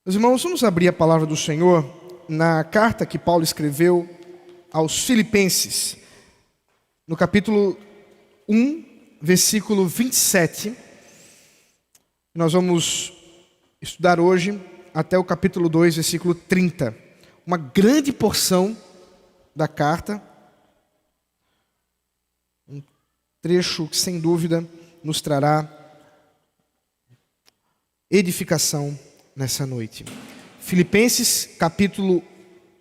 Meus irmãos, vamos abrir a palavra do Senhor na carta que Paulo escreveu aos Filipenses, no capítulo 1, versículo 27. Nós vamos estudar hoje até o capítulo 2, versículo 30. Uma grande porção da carta, um trecho que sem dúvida nos trará edificação nessa noite. Filipenses capítulo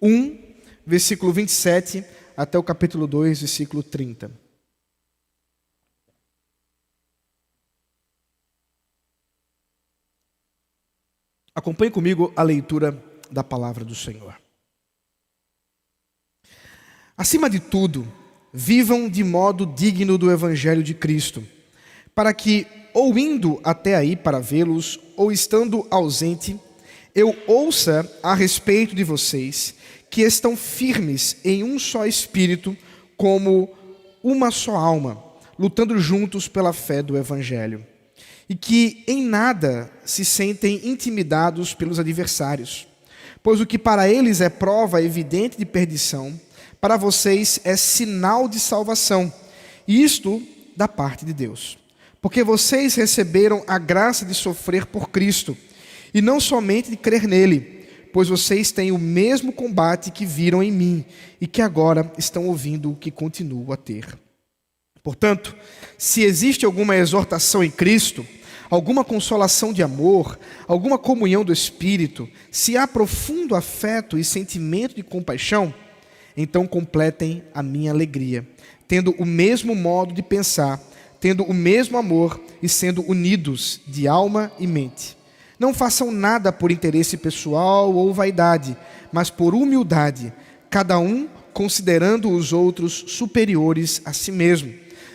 1, versículo 27 até o capítulo 2, versículo 30. Acompanhe comigo a leitura da palavra do Senhor. Acima de tudo, vivam de modo digno do Evangelho de Cristo, para que, ou indo até aí para vê-los, ou estando ausente, eu ouça a respeito de vocês, que estão firmes em um só espírito, como uma só alma, lutando juntos pela fé do Evangelho, e que em nada se sentem intimidados pelos adversários, pois o que para eles é prova evidente de perdição, para vocês é sinal de salvação, e isto da parte de Deus. Porque vocês receberam a graça de sofrer por Cristo, e não somente de crer nele, pois vocês têm o mesmo combate que viram em mim, e que agora estão ouvindo o que continuo a ter. Portanto, se existe alguma exortação em Cristo, alguma consolação de amor, alguma comunhão do Espírito, se há profundo afeto e sentimento de compaixão, então completem a minha alegria, tendo o mesmo modo de pensar, tendo o mesmo amor e sendo unidos de alma e mente. Não façam nada por interesse pessoal ou vaidade, mas por humildade, cada um considerando os outros superiores a si mesmo,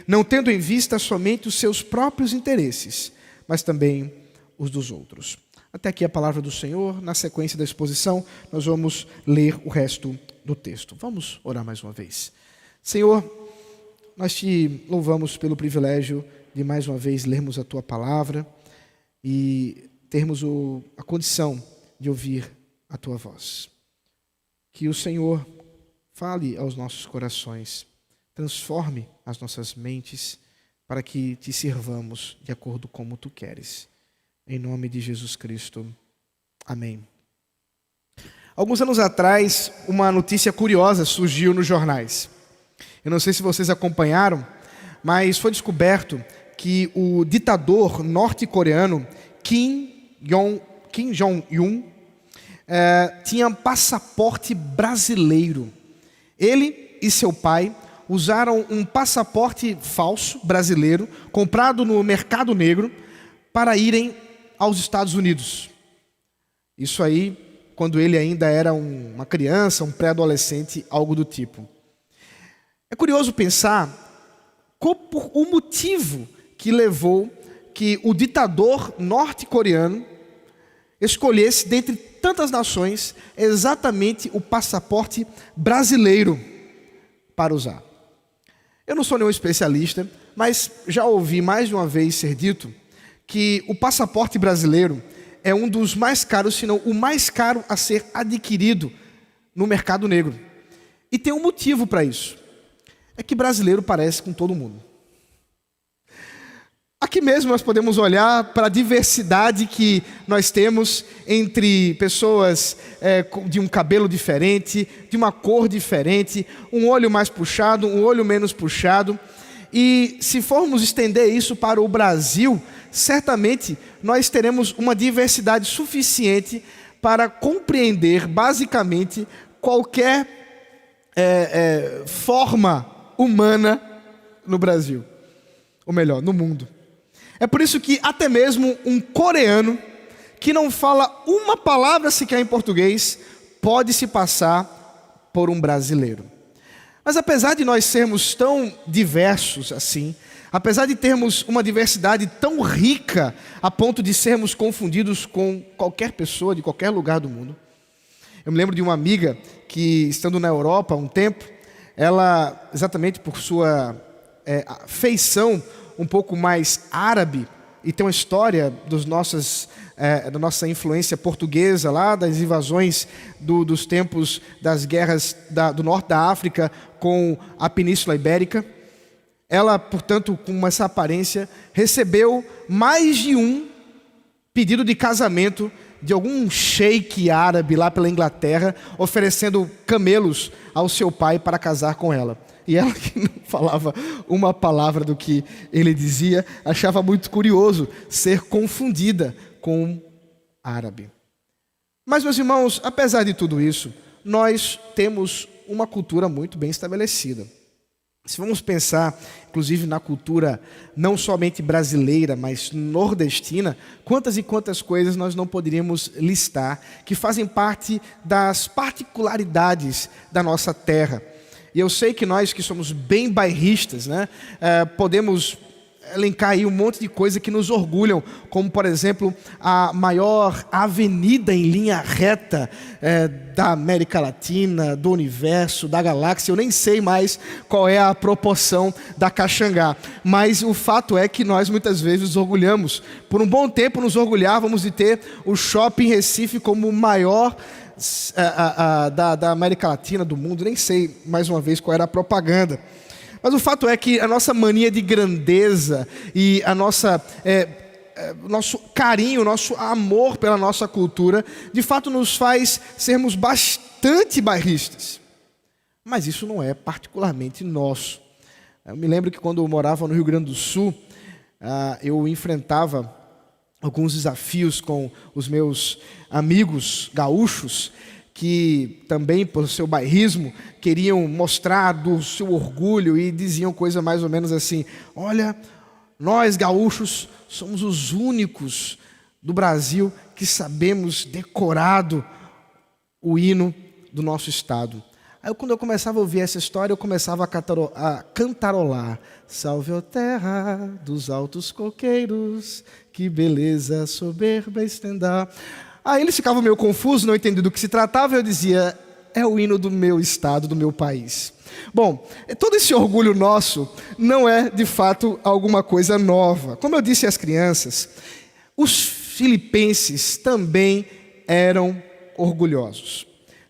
não tendo em vista somente os seus próprios interesses, mas também os dos outros. Até aqui a palavra do Senhor. Na sequência da exposição, nós vamos ler o resto do texto. Vamos orar mais uma vez. Senhor, nós te louvamos pelo privilégio de mais uma vez lermos a tua palavra e termos a condição de ouvir a tua voz. Que o Senhor fale aos nossos corações, transforme as nossas mentes para que te sirvamos de acordo com como tu queres. Em nome de Jesus Cristo. Amém. Alguns anos atrás, uma notícia curiosa surgiu nos jornais. Eu não sei se vocês acompanharam, mas foi descoberto que o ditador norte-coreano Kim Jong-un tinha passaporte brasileiro. Ele e seu pai usaram um passaporte falso brasileiro, comprado no mercado negro, para irem aos Estados Unidos. Isso aí, quando ele ainda era uma criança, um pré-adolescente, algo do tipo. É curioso pensar o motivo que levou que o ditador norte-coreano escolhesse, dentre tantas nações, exatamente o passaporte brasileiro para usar. Eu não sou nenhum especialista, mas já ouvi mais de uma vez ser dito que o passaporte brasileiro é um dos mais caros, se não o mais caro a ser adquirido no mercado negro. E tem um motivo para isso. É que brasileiro parece com todo mundo. Aqui mesmo nós podemos olhar para a diversidade que nós temos entre pessoas de um cabelo diferente, de uma cor diferente, um olho mais puxado, um olho menos puxado. E se formos estender isso para o Brasil, certamente nós teremos uma diversidade suficiente para compreender basicamente qualquer forma humana no Brasil, ou melhor, no mundo. É por isso que até mesmo um coreano que não fala uma palavra sequer em português pode se passar por um brasileiro. Mas apesar de nós sermos tão diversos assim, apesar de termos uma diversidade tão rica a ponto de sermos confundidos com qualquer pessoa de qualquer lugar do mundo, eu me lembro de uma amiga que, estando na Europa há um tempo, ela, exatamente por sua feição um pouco mais árabe, e tem uma história dos nossos da nossa influência portuguesa, lá das invasões dos tempos das guerras do norte da África com a Península Ibérica. Ela, portanto, com essa aparência, recebeu mais de um pedido de casamento de algum sheik árabe lá pela Inglaterra, oferecendo camelos ao seu pai para casar com ela. E ela, que não falava uma palavra do que ele dizia, achava muito curioso ser confundida com árabe. Mas, meus irmãos, apesar de tudo isso, nós temos uma cultura muito bem estabelecida. Se vamos pensar, inclusive, na cultura não somente brasileira, mas nordestina, quantas e quantas coisas nós não poderíamos listar que fazem parte das particularidades da nossa terra. E eu sei que nós que somos bem bairristas, né, podemos elencar aí um monte de coisa que nos orgulham, como, por exemplo, a maior avenida em linha reta da América Latina, do universo, da galáxia. Eu nem sei mais qual é a proporção da Caxangá, mas o fato é que nós muitas vezes nos orgulhamos. Por um bom tempo nos orgulhávamos de ter o Shopping Recife como o maior da América Latina, do mundo. Nem sei, mais uma vez, qual era a propaganda. Mas o fato é que a nossa mania de grandeza e a nosso carinho, nosso amor pela nossa cultura, de fato nos faz sermos bastante bairristas. Mas isso não é particularmente nosso. Eu me lembro que quando eu morava no Rio Grande do Sul, eu enfrentava alguns desafios com os meus amigos gaúchos, que também, por seu bairrismo, queriam mostrar do seu orgulho e diziam coisa mais ou menos assim: olha, nós gaúchos somos os únicos do Brasil que sabemos decorado o hino do nosso estado. Aí quando eu começava a ouvir essa história, eu começava a cantarolar: salve, ó terra dos altos coqueiros, que beleza soberba estendar. Aí eles ficavam meio confusos, não entendiam do que se tratava, e eu dizia: é o hino do meu estado, do meu país. Bom, todo esse orgulho nosso não é, de fato, alguma coisa nova. Como eu disse às crianças, os filipenses também eram orgulhosos.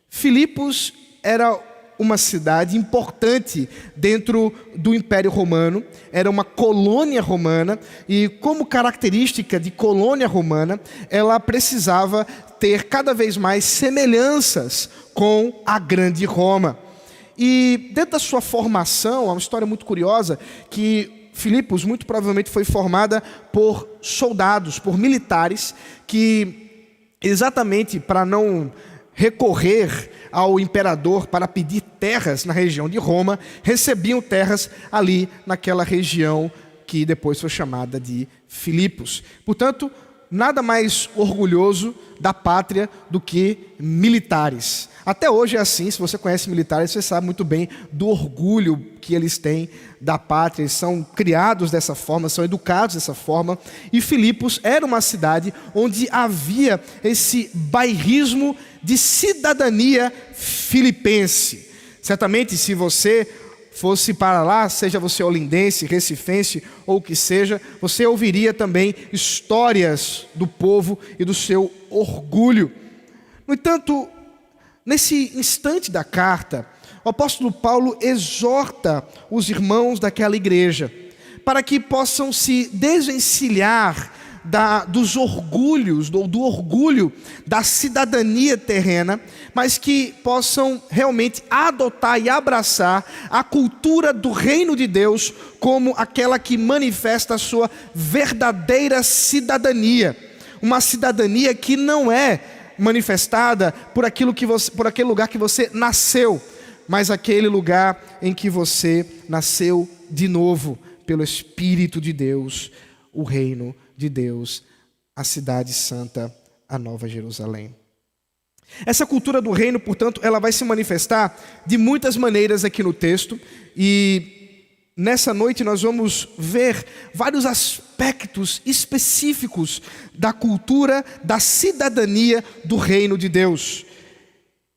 Filipos era uma cidade importante dentro do Império Romano, era uma colônia romana, e como característica de colônia romana, ela precisava ter cada vez mais semelhanças com a grande Roma. E dentro da sua formação, há uma história muito curiosa, que Filipos muito provavelmente foi formada por soldados, por militares, que exatamente para não recorrer ao imperador para pedir terras na região de Roma, recebiam terras ali naquela região que depois foi chamada de Filipos. Portanto, nada mais orgulhoso da pátria do que militares. Até hoje é assim. Se você conhece militares, você sabe muito bem do orgulho que eles têm da pátria. Eles são criados dessa forma, são educados dessa forma. E Filipos era uma cidade onde havia esse bairrismo de cidadania filipense. Certamente, se você fosse para lá, seja você olindense, recifense ou o que seja, você ouviria também histórias do povo e do seu orgulho. No entanto, nesse instante da carta, o apóstolo Paulo exorta os irmãos daquela igreja para que possam se desvencilhar dos orgulhos, do orgulho da cidadania terrena, mas que possam realmente adotar e abraçar a cultura do reino de Deus como aquela que manifesta a sua verdadeira cidadania. Uma cidadania que não é manifestada por aquele lugar que você nasceu, mas aquele lugar em que você nasceu de novo pelo Espírito de Deus, o reino de Deus, a cidade santa, a Nova Jerusalém. Essa cultura do reino, portanto, ela vai se manifestar de muitas maneiras aqui no texto, e nessa noite nós vamos ver vários aspectos específicos da cultura, da cidadania do reino de Deus.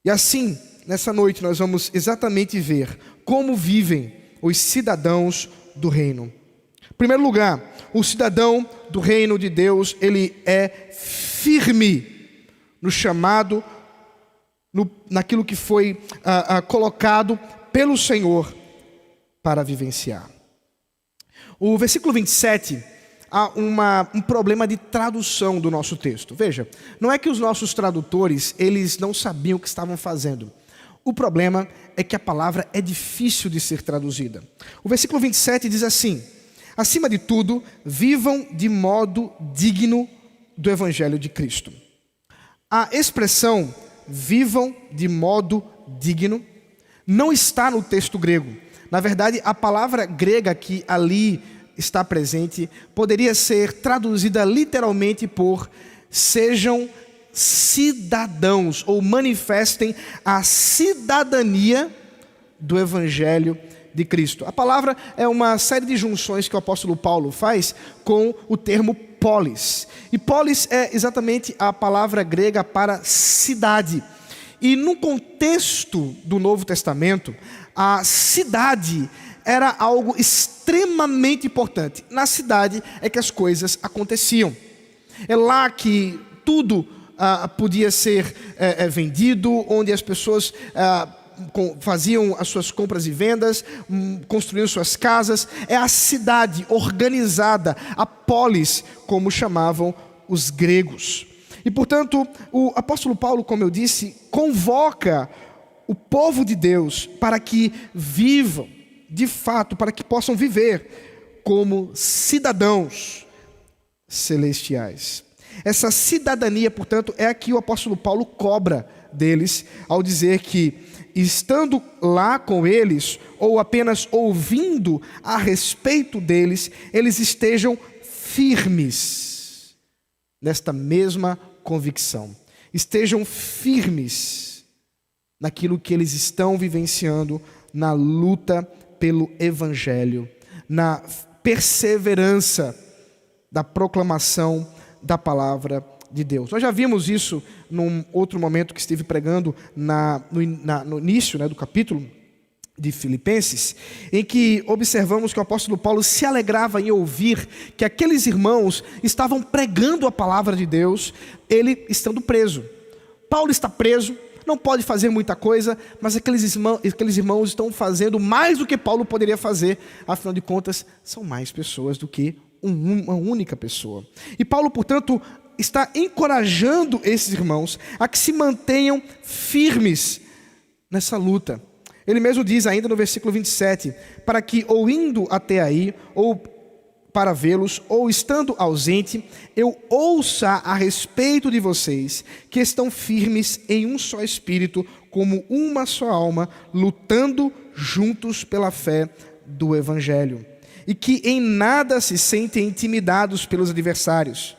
E assim, nessa noite nós vamos exatamente ver como vivem os cidadãos do reino. Em primeiro lugar, o cidadão do reino de Deus, ele é firme no chamado, naquilo que foi colocado pelo Senhor para vivenciar. O versículo 27, há um problema de tradução do nosso texto. Veja, não é que os nossos tradutores, eles não sabiam o que estavam fazendo. O problema é que a palavra é difícil de ser traduzida. O versículo 27 diz assim: acima de tudo, vivam de modo digno do Evangelho de Cristo. A expressão vivam de modo digno não está no texto grego. Na verdade, a palavra grega que ali está presente poderia ser traduzida literalmente por sejam cidadãos ou manifestem a cidadania do Evangelho de Cristo. A palavra é uma série de junções que o apóstolo Paulo faz com o termo polis. E polis é exatamente a palavra grega para cidade. E no contexto do Novo Testamento, a cidade era algo extremamente importante. Na cidade é que as coisas aconteciam. É lá que tudo podia ser vendido, onde as pessoas faziam as suas compras e vendas, construíam suas casas. É a cidade organizada, a polis, como chamavam os gregos. E, portanto, o apóstolo Paulo, como eu disse, convoca o povo de Deus para que vivam, de fato, para que possam viver como cidadãos celestiais. Essa cidadania, portanto, é a que o apóstolo Paulo cobra deles ao dizer que, estando lá com eles, ou apenas ouvindo a respeito deles, eles estejam firmes nesta mesma convicção. Estejam firmes naquilo que eles estão vivenciando na luta pelo Evangelho, na perseverança da proclamação da palavra de Deus. Nós já vimos isso num outro momento que estive pregando no início, do capítulo de Filipenses, em que observamos que o apóstolo Paulo se alegrava em ouvir que aqueles irmãos estavam pregando a palavra de Deus, ele estando preso. Paulo está preso, não pode fazer muita coisa, mas aqueles irmãos estão fazendo mais do que Paulo poderia fazer, afinal de contas, são mais pessoas do que uma única pessoa. E Paulo, portanto, está encorajando esses irmãos a que se mantenham firmes nessa luta. Ele mesmo diz ainda no versículo 27, para que ou indo até aí, ou para vê-los, ou estando ausente, eu ouça a respeito de vocês, que estão firmes em um só espírito, como uma só alma, lutando juntos pela fé do Evangelho, e que em nada se sentem intimidados pelos adversários.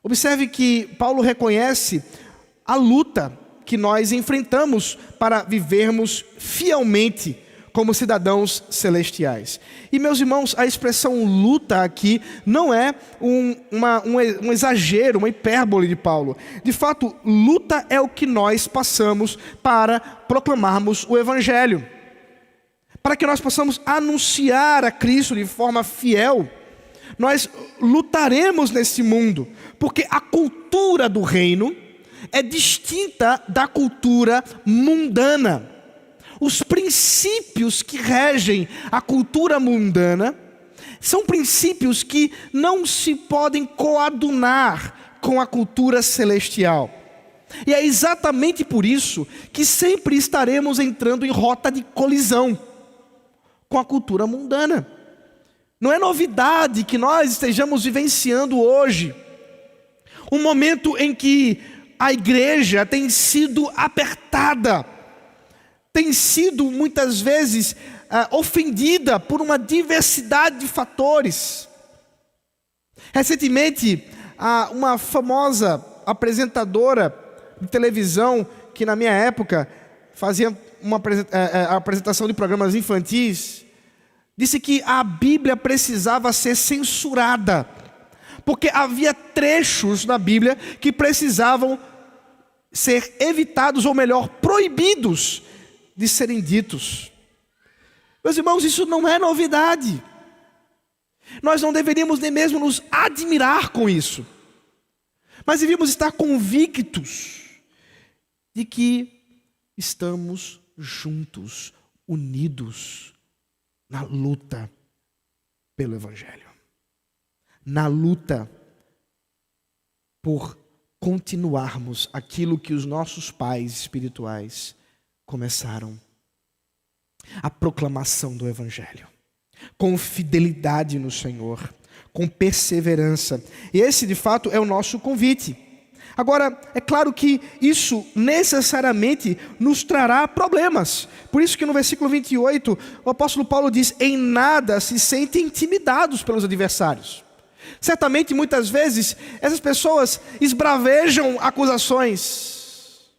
Observe que Paulo reconhece a luta que nós enfrentamos para vivermos fielmente como cidadãos celestiais. E, meus irmãos, a expressão luta aqui não é um exagero, uma hipérbole de Paulo. De fato, luta é o que nós passamos para proclamarmos o Evangelho. Para que nós possamos anunciar a Cristo de forma fiel, nós lutaremos nesse mundo, porque a cultura do reino é distinta da cultura mundana. Os princípios que regem a cultura mundana são princípios que não se podem coadunar com a cultura celestial. E é exatamente por isso que sempre estaremos entrando em rota de colisão com a cultura mundana. Não é novidade que nós estejamos vivenciando hoje um momento em que a igreja tem sido apertada, tem sido muitas vezes ofendida por uma diversidade de fatores. Recentemente, uma famosa apresentadora de televisão, que na minha época fazia a apresentação de programas infantis, disse que a Bíblia precisava ser censurada, porque havia trechos na Bíblia que precisavam ser evitados, ou melhor, proibidos de serem ditos. Meus irmãos, isso não é novidade. Nós não deveríamos nem mesmo nos admirar com isso. mas devíamos estar convictos de que estamos juntos, unidos na luta pelo Evangelho, na luta por continuarmos aquilo que os nossos pais espirituais começaram, a proclamação do Evangelho, com fidelidade no Senhor, com perseverança. E esse, de fato, é o nosso convite. Agora, é claro que isso necessariamente nos trará problemas. Por isso que no versículo 28, o apóstolo Paulo diz: em nada se sentem intimidados pelos adversários. Certamente, muitas vezes, essas pessoas esbravejam acusações,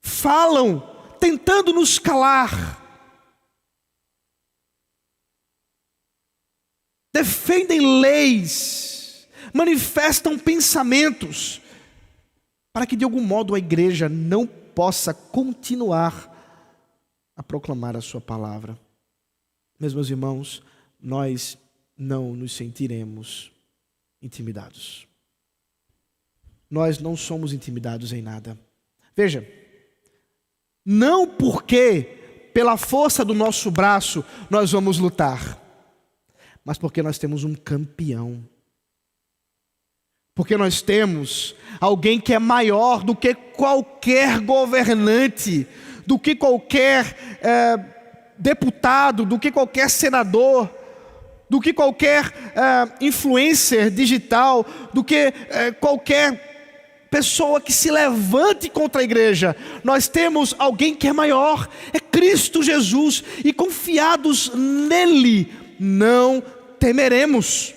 falam, tentando nos calar, defendem leis, manifestam pensamentos, para que de algum modo a igreja não possa continuar a proclamar a sua palavra. Meus irmãos, nós não nos sentiremos intimidados. Nós não somos intimidados em nada. Veja, não porque pela força do nosso braço nós vamos lutar, mas porque nós temos um campeão. Porque nós temos alguém que é maior do que qualquer governante, do que qualquer deputado, do que qualquer senador, do que qualquer influencer digital, do que qualquer pessoa que se levante contra a igreja. Nós temos alguém que é maior, é Cristo Jesus, e confiados nele, não temeremos.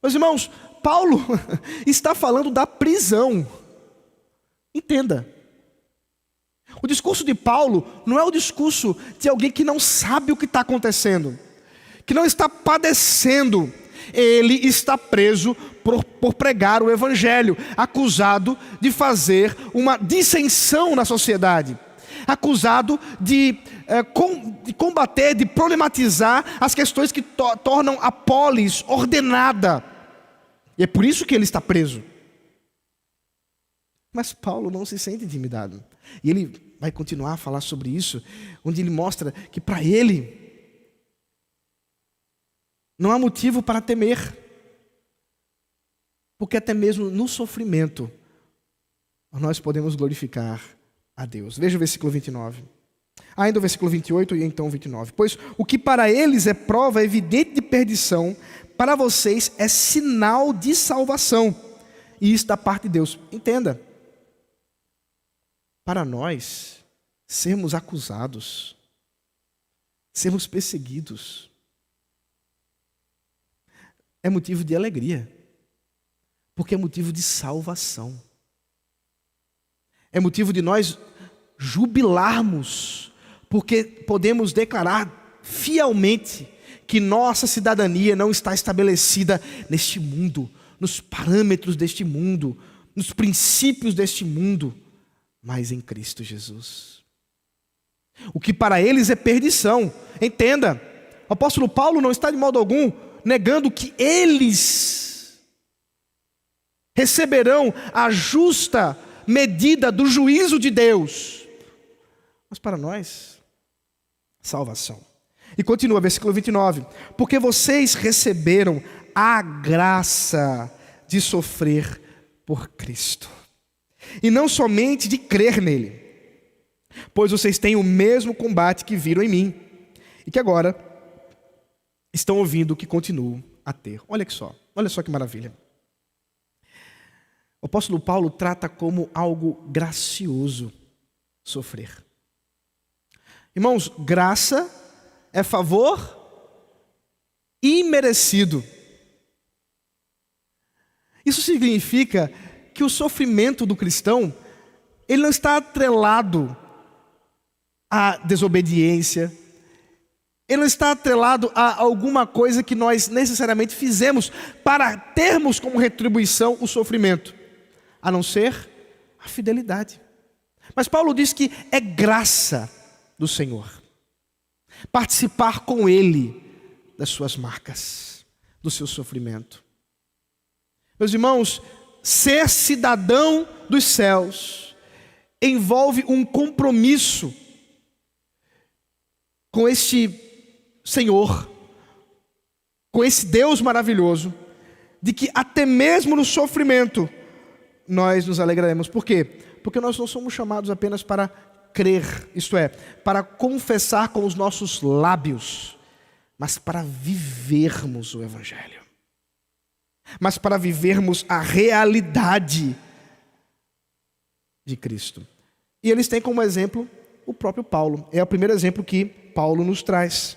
Meus irmãos, Paulo está falando da prisão. Entenda. O discurso de Paulo não é o discurso de alguém que não sabe o que está acontecendo, que não está padecendo. Ele está preso por pregar o Evangelho, acusado de fazer uma dissensão na sociedade, acusado de combater, de problematizar as questões que tornam a polis ordenada. E é por isso que ele está preso. Mas Paulo não se sente intimidado. E ele vai continuar a falar sobre isso, onde ele mostra que para ele não há motivo para temer. Porque até mesmo no sofrimento nós podemos glorificar a Deus. Veja o versículo 29. Ainda o versículo 28 e então o 29. Pois o que para eles é prova evidente de perdição, para vocês é sinal de salvação. E isso da parte de Deus. Entenda. Para nós, sermos acusados, sermos perseguidos, é motivo de alegria. Porque é motivo de salvação. É motivo de nós jubilarmos, porque podemos declarar fielmente que nossa cidadania não está estabelecida neste mundo, nos parâmetros deste mundo, nos princípios deste mundo, mas em Cristo Jesus. O que para eles é perdição. Entenda, o apóstolo Paulo não está de modo algum negando que eles receberão a justa medida do juízo de Deus. Mas para nós, salvação. E continua, versículo 29. Porque vocês receberam a graça de sofrer por Cristo. E não somente de crer nele. Pois vocês têm o mesmo combate que viram em mim. E que agora estão ouvindo que continuo a ter. Olha só que maravilha. O apóstolo Paulo trata como algo gracioso sofrer. Irmãos, graça é favor imerecido. Isso significa que o sofrimento do cristão, ele não está atrelado à desobediência, ele não está atrelado a alguma coisa que nós necessariamente fizemos para termos como retribuição o sofrimento, a não ser a fidelidade. Mas Paulo diz que é graça do Senhor participar com Ele das suas marcas, do seu sofrimento. Meus irmãos, ser cidadão dos céus envolve um compromisso com este Senhor, com esse Deus maravilhoso, de que até mesmo no sofrimento nós nos alegraremos. Por quê? Porque nós não somos chamados apenas para crer, isto é, para confessar com os nossos lábios, mas para vivermos o Evangelho, mas para vivermos a realidade de Cristo. E eles têm como exemplo o próprio Paulo. É o primeiro exemplo que Paulo nos traz.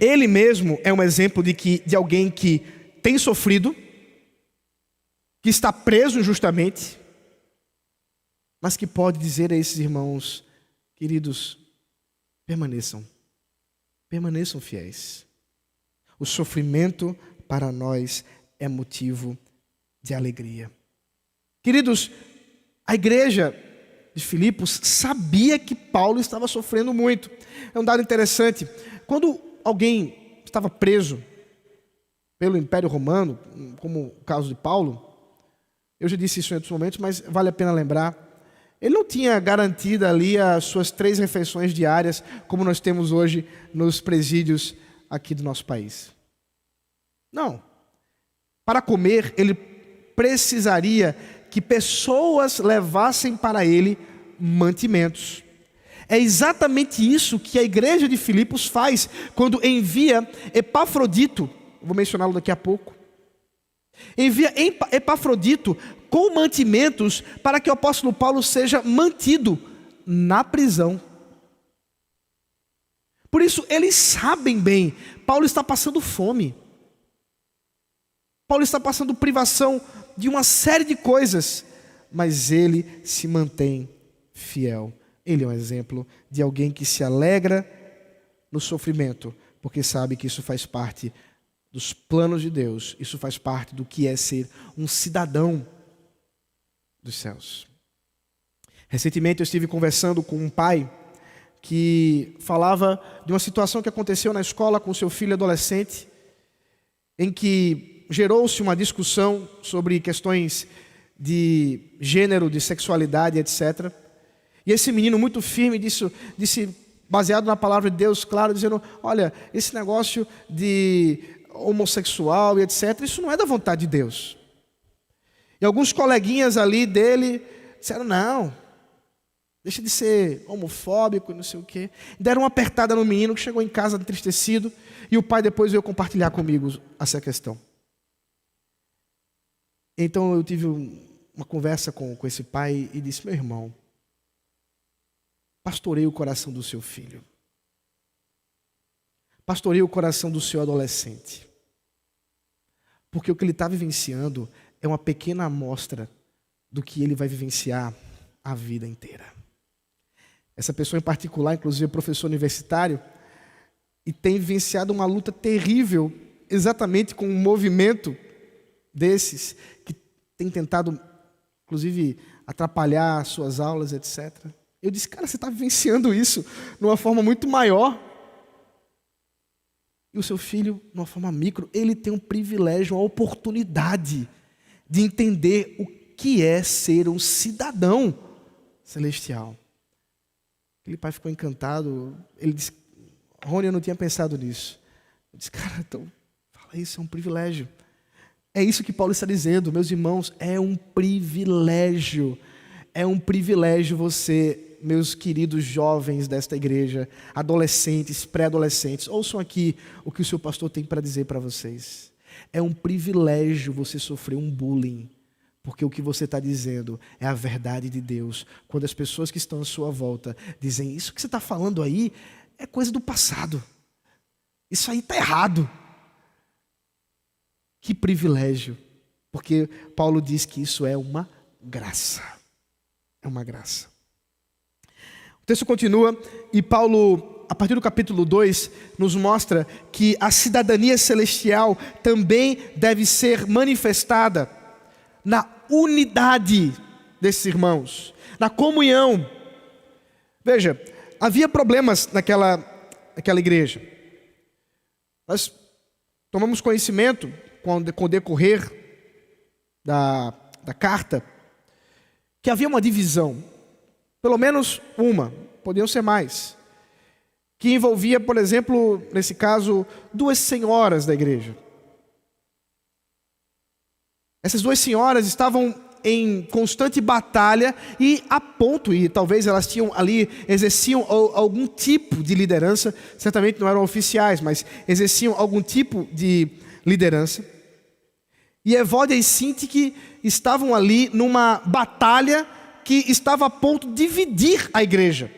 Ele mesmo é um exemplo de alguém que tem sofrido, que está preso injustamente, mas que pode dizer a esses irmãos: queridos, permaneçam fiéis. O sofrimento para nós é motivo de alegria. Queridos, a igreja de Filipos sabia que Paulo estava sofrendo muito. É um dado interessante. Quando alguém estava preso pelo Império Romano, como o caso de Paulo, eu já disse isso em outros momentos, mas vale a pena lembrar, ele não tinha garantida ali as suas 3 refeições diárias, como nós temos hoje nos presídios aqui do nosso país. Não. Para comer, ele precisaria que pessoas levassem para ele mantimentos. É exatamente isso que a igreja de Filipos faz quando envia Epafrodito, vou mencioná-lo daqui a pouco. Envia Epafrodito com mantimentos para que o apóstolo Paulo seja mantido na prisão. Por isso, eles sabem bem, Paulo está passando fome. Paulo está passando privação de uma série de coisas, mas ele se mantém fiel. Ele é um exemplo de alguém que se alegra no sofrimento, porque sabe que isso faz parte dos planos de Deus, isso faz parte do que é ser um cidadão dos céus. Recentemente eu estive conversando com um pai que falava de uma situação que aconteceu na escola com seu filho adolescente, em que gerou-se uma discussão sobre questões de gênero, de sexualidade, etc. E esse menino muito firme disse, baseado na palavra de Deus, claro, dizendo: olha, esse negócio de homossexual e etc., isso não é da vontade de Deus. E alguns coleguinhas ali dele disseram: não, deixa de ser homofóbico e não sei o quê. Deram uma apertada no menino, que chegou em casa entristecido, e o pai depois veio compartilhar comigo essa questão. Então eu tive uma conversa com esse pai e disse: meu irmão, pastoreie o coração do seu filho. Pastoreie o coração do seu adolescente. Porque o que ele está vivenciando é uma pequena amostra do que ele vai vivenciar a vida inteira. Essa pessoa em particular, inclusive, é professor universitário e tem vivenciado uma luta terrível exatamente com um movimento desses que tem tentado, inclusive, atrapalhar suas aulas, etc. Eu disse: cara, você está vivenciando isso de uma forma muito maior. E o seu filho, de uma forma micro, ele tem um privilégio, uma oportunidade de entender o que é ser um cidadão celestial. Aquele pai ficou encantado. Ele disse: Rony, eu não tinha pensado nisso. Eu disse: cara, então, fala isso, é um privilégio. É isso que Paulo está dizendo, meus irmãos, é um privilégio. É um privilégio você, meus queridos jovens desta igreja, adolescentes, pré-adolescentes, ouçam aqui o que o seu pastor tem para dizer para vocês. É um privilégio você sofrer um bullying, porque o que você está dizendo é a verdade de Deus. Quando as pessoas que estão à sua volta dizem: isso que você está falando aí é coisa do passado, isso aí está errado. Que privilégio, porque Paulo diz que isso é uma graça. É uma graça. O texto continua e Paulo, a partir do capítulo 2, nos mostra que a cidadania celestial também deve ser manifestada na unidade desses irmãos, na comunhão. Veja, havia problemas naquela igreja. Nós tomamos conhecimento com o decorrer da carta, que havia uma divisão, pelo menos uma, podiam ser mais, que envolvia, por exemplo, nesse caso, 2 senhoras da igreja. Essas 2 senhoras estavam em constante batalha e a ponto, e talvez elas tinham ali, exerciam algum tipo de liderança, certamente não eram oficiais, mas exerciam algum tipo de liderança. E Evódia e Sintique estavam ali numa batalha que estava a ponto de dividir a igreja.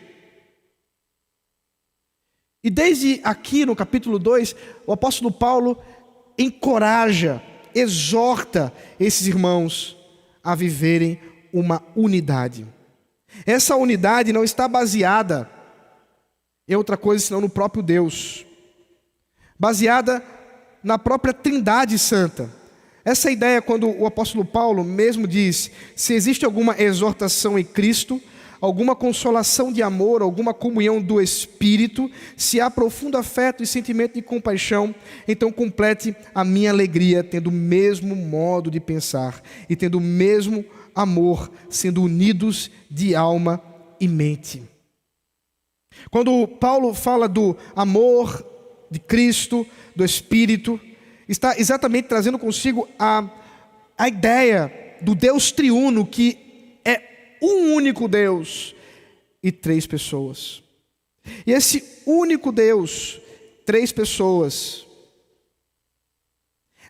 E desde aqui no capítulo 2, o apóstolo Paulo encoraja, exorta esses irmãos a viverem uma unidade. Essa unidade não está baseada em outra coisa senão no próprio Deus, baseada na própria Trindade Santa. Essa ideia, quando o apóstolo Paulo mesmo diz: se existe alguma exortação em Cristo, alguma consolação de amor, alguma comunhão do Espírito, se há profundo afeto e sentimento de compaixão, então complete a minha alegria, tendo o mesmo modo de pensar e tendo o mesmo amor, sendo unidos de alma e mente. Quando Paulo fala do amor de Cristo, do Espírito, está exatamente trazendo consigo a ideia do Deus triuno, que é um único Deus e 3 pessoas. E esse único Deus, 3 pessoas,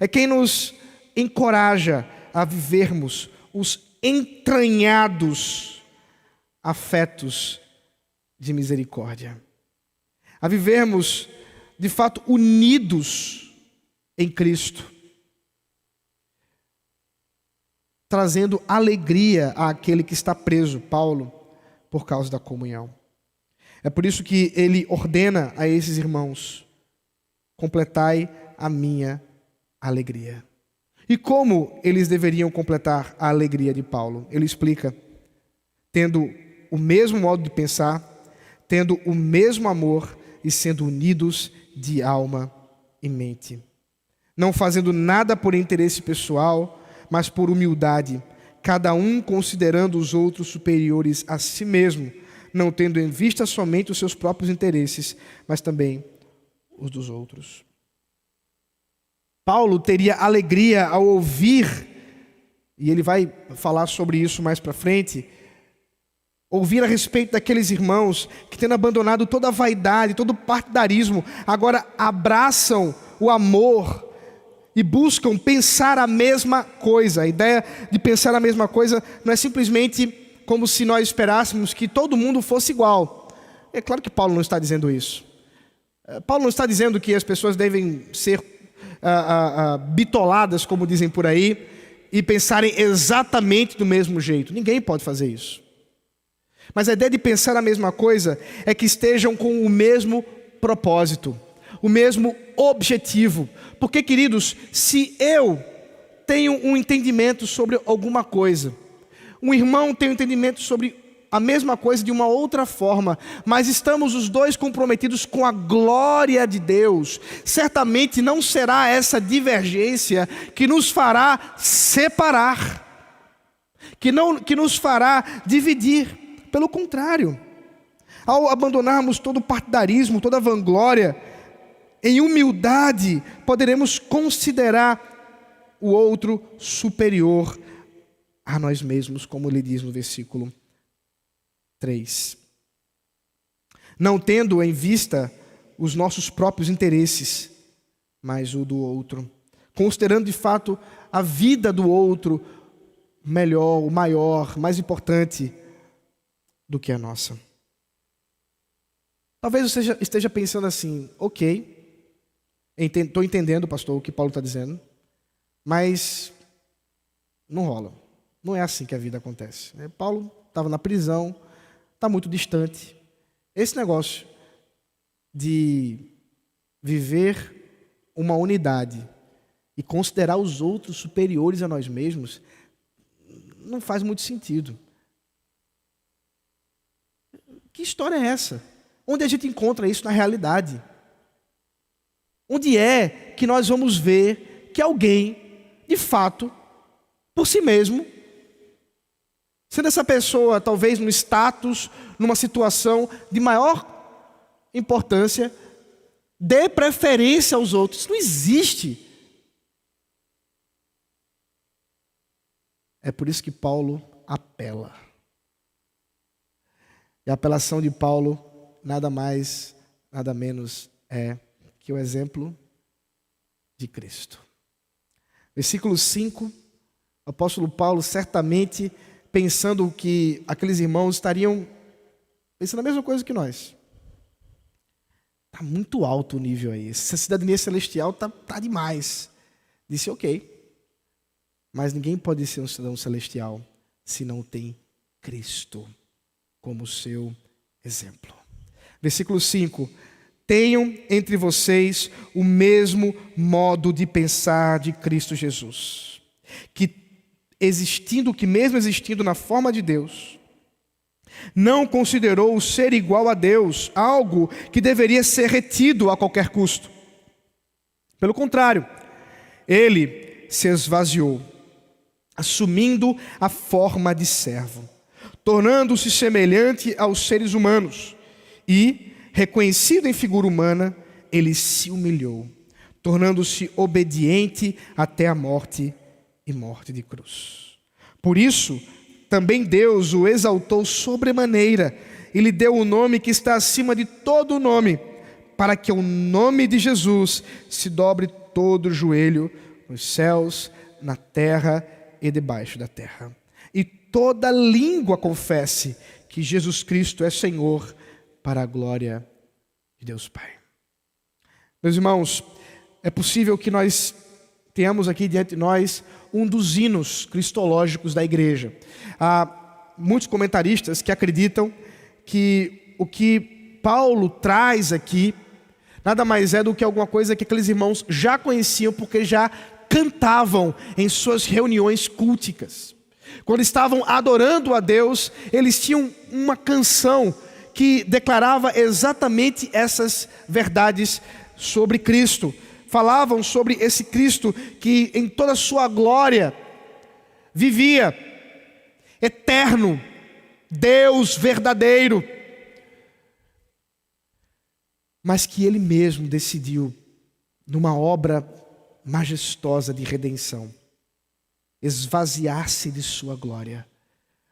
é quem nos encoraja a vivermos os entranhados afetos de misericórdia, a vivermos de fato unidos em Cristo, trazendo alegria àquele que está preso, Paulo, por causa da comunhão. É por isso que ele ordena a esses irmãos: completai a minha alegria. E como eles deveriam completar a alegria de Paulo? Ele explica: tendo o mesmo modo de pensar, tendo o mesmo amor e sendo unidos de alma e mente. Não fazendo nada por interesse pessoal, mas por humildade, cada um considerando os outros superiores a si mesmo, não tendo em vista somente os seus próprios interesses, mas também os dos outros. Paulo teria alegria ao ouvir, e ele vai falar sobre isso mais para frente, ouvir a respeito daqueles irmãos que, tendo abandonado toda a vaidade, todo o partidarismo, agora abraçam o amor e buscam pensar a mesma coisa. A ideia de pensar a mesma coisa não é simplesmente como se nós esperássemos que todo mundo fosse igual. É claro que Paulo não está dizendo isso. Paulo não está dizendo que as pessoas devem ser bitoladas, como dizem por aí, e pensarem exatamente do mesmo jeito. Ninguém pode fazer isso. Mas a ideia de pensar a mesma coisa é que estejam com o mesmo propósito, o mesmo objetivo. Porque, queridos, se eu tenho um entendimento sobre alguma coisa, um irmão tem um entendimento sobre a mesma coisa de uma outra forma, mas estamos os dois comprometidos com a glória de Deus, certamente não será essa divergência que nos fará separar, que nos fará dividir. Pelo contrário, ao abandonarmos todo o partidarismo, toda a vanglória, em humildade, poderemos considerar o outro superior a nós mesmos, como ele diz no versículo 3. Não tendo em vista os nossos próprios interesses, mas o do outro. Considerando de fato a vida do outro melhor, o maior, mais importante do que a nossa. Talvez você esteja pensando assim: ok, estou entendendo, pastor, o que Paulo está dizendo, mas não rola. Não é assim que a vida acontece. Paulo estava na prisão, está muito distante. Esse negócio de viver uma unidade e considerar os outros superiores a nós mesmos não faz muito sentido. Que história é essa? Onde a gente encontra isso na realidade? Onde é que nós vamos ver que alguém, de fato, por si mesmo, sendo essa pessoa talvez num status, numa situação de maior importância, dê preferência aos outros. Isso não existe. É por isso que Paulo apela. E a apelação de Paulo nada mais, nada menos é que o exemplo de Cristo. Versículo 5, o apóstolo Paulo certamente pensando que aqueles irmãos estariam pensando a mesma coisa que nós. Está muito alto o nível aí. Essa cidadania celestial está demais. Disse, ok. Mas ninguém pode ser um cidadão celestial se não tem Cristo como seu exemplo. Versículo 5. Tenham entre vocês o mesmo modo de pensar de Cristo Jesus, que mesmo existindo na forma de Deus, não considerou o ser igual a Deus algo que deveria ser retido a qualquer custo. Pelo contrário, ele se esvaziou, assumindo a forma de servo, tornando-se semelhante aos seres humanos e, reconhecido em figura humana, ele se humilhou, tornando-se obediente até a morte e morte de cruz. Por isso, também Deus o exaltou sobremaneira e lhe deu o nome que está acima de todo nome, para que o nome de Jesus se dobre todo o joelho nos céus, na terra e debaixo da terra. E toda língua confesse que Jesus Cristo é Senhor, para a glória de Deus Pai. Meus irmãos, é possível que nós tenhamos aqui diante de nós um dos hinos cristológicos da igreja. Há muitos comentaristas que acreditam que o que Paulo traz aqui nada mais é do que alguma coisa que aqueles irmãos já conheciam, porque já cantavam em suas reuniões culticas. Quando estavam adorando a Deus, eles tinham uma canção que declarava exatamente essas verdades sobre Cristo. Falavam sobre esse Cristo que em toda a sua glória vivia, eterno, Deus verdadeiro, mas que Ele mesmo decidiu, numa obra majestosa de redenção, esvaziar-se de sua glória,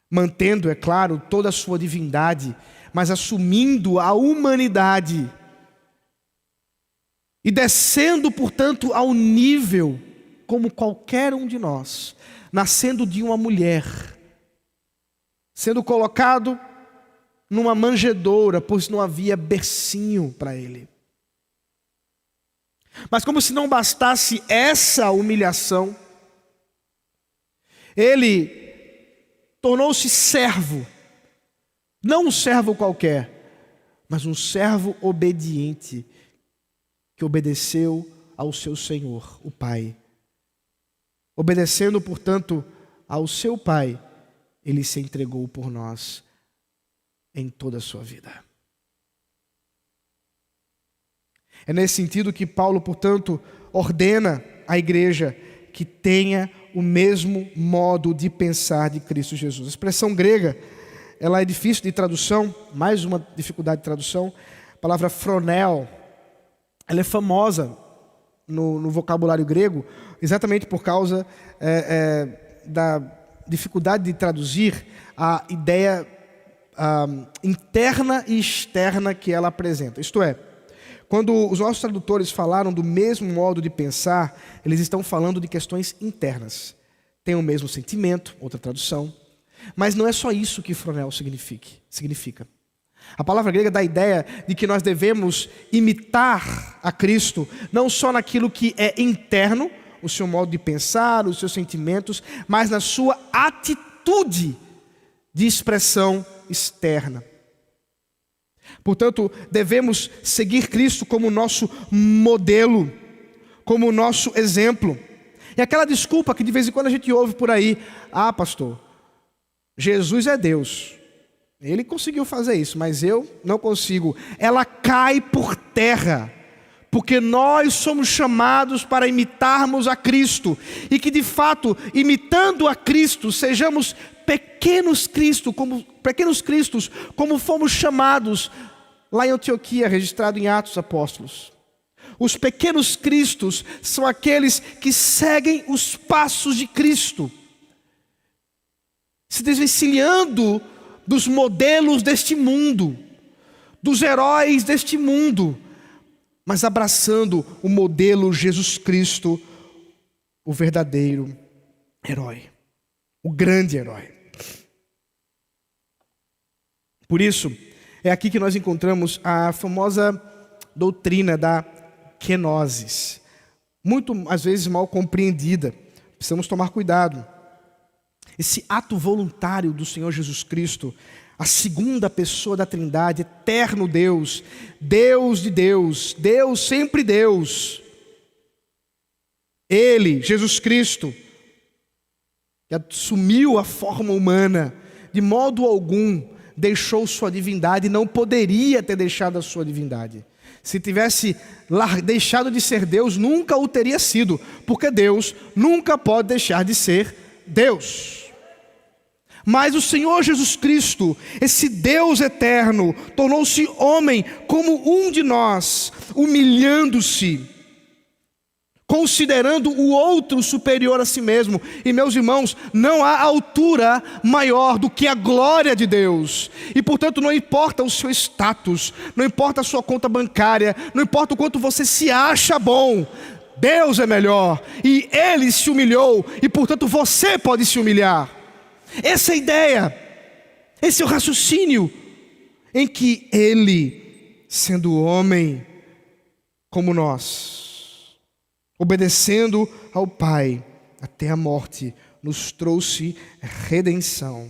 mantendo, é claro, toda a sua divindade, mas assumindo a humanidade, e descendo, portanto, ao nível, como qualquer um de nós, nascendo de uma mulher, sendo colocado numa manjedoura, pois não havia bercinho para ele. Mas como se não bastasse essa humilhação, ele tornou-se servo, não um servo qualquer, mas um servo obediente, que obedeceu ao seu Senhor, o Pai. Obedecendo, portanto, ao seu Pai, ele se entregou por nós em toda a sua vida. É nesse sentido que Paulo, portanto, ordena à igreja que tenha o mesmo modo de pensar de Cristo Jesus. A expressão grega, ela é difícil de tradução, mais uma dificuldade de tradução. A palavra phroneo, ela é famosa no vocabulário grego, exatamente por causa da dificuldade de traduzir a ideia interna e externa que ela apresenta. Isto é, quando os nossos tradutores falaram do mesmo modo de pensar, eles estão falando de questões internas. Tem o mesmo sentimento, outra tradução, mas não é só isso que phroneo significa. A palavra grega dá a ideia de que nós devemos imitar a Cristo, não só naquilo que é interno, o seu modo de pensar, os seus sentimentos, mas na sua atitude de expressão externa. Portanto, devemos seguir Cristo como nosso modelo, como nosso exemplo. E aquela desculpa que de vez em quando a gente ouve por aí, pastor, Jesus é Deus. Ele conseguiu fazer isso, mas eu não consigo. Ela cai por terra, porque nós somos chamados para imitarmos a Cristo, e que de fato, imitando a Cristo, sejamos pequenos cristos, como fomos chamados lá em Antioquia, registrado em Atos Apóstolos. Os pequenos cristos são aqueles que seguem os passos de Cristo, se desvencilhando dos modelos deste mundo, dos heróis deste mundo, mas abraçando o modelo Jesus Cristo, o verdadeiro herói, o grande herói. Por isso, é aqui que nós encontramos a famosa doutrina da kenosis, muito às vezes mal compreendida. Precisamos tomar cuidado. Esse ato voluntário do Senhor Jesus Cristo, a segunda pessoa da Trindade, eterno Deus, Deus de Deus, Deus sempre Deus. Ele, Jesus Cristo, que assumiu a forma humana, de modo algum deixou sua divindade, não poderia ter deixado a sua divindade. Se tivesse deixado de ser Deus, nunca o teria sido, porque Deus nunca pode deixar de ser Deus. Mas o Senhor Jesus Cristo, esse Deus eterno, tornou-se homem como um de nós, humilhando-se, considerando o outro superior a si mesmo. E meus irmãos, não há altura maior do que a glória de Deus. E portanto não importa o seu status, não importa a sua conta bancária, não importa o quanto você se acha bom, Deus é melhor. E Ele se humilhou, e portanto você pode se humilhar. Essa é a ideia, esse é o raciocínio, em que Ele, sendo homem como nós, obedecendo ao Pai até a morte, nos trouxe redenção.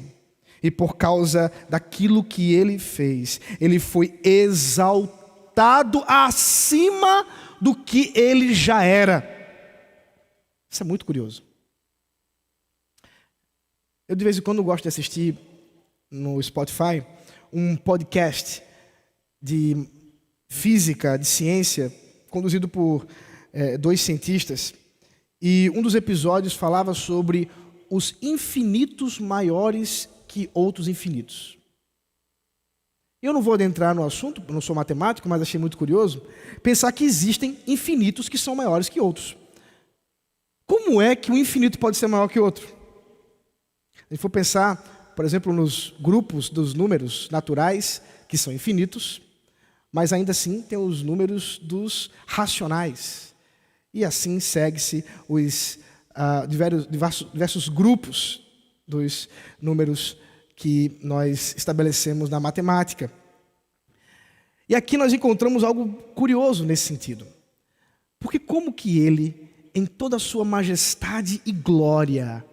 E por causa daquilo que Ele fez, Ele foi exaltado acima do que Ele já era. Isso é muito curioso. Eu de vez em quando gosto de assistir no Spotify um podcast de física, de ciência, conduzido por dois cientistas. E um dos episódios falava sobre os infinitos maiores que outros infinitos. Eu não vou adentrar no assunto, eu não sou matemático, mas achei muito curioso pensar que existem infinitos que são maiores que outros. Como é que um infinito pode ser maior que outro? Se for pensar, por exemplo, nos grupos dos números naturais, que são infinitos, mas ainda assim tem os números dos racionais. E assim segue-se os diversos grupos dos números que nós estabelecemos na matemática. E aqui nós encontramos algo curioso nesse sentido. Porque como que Ele, em toda a sua majestade e glória,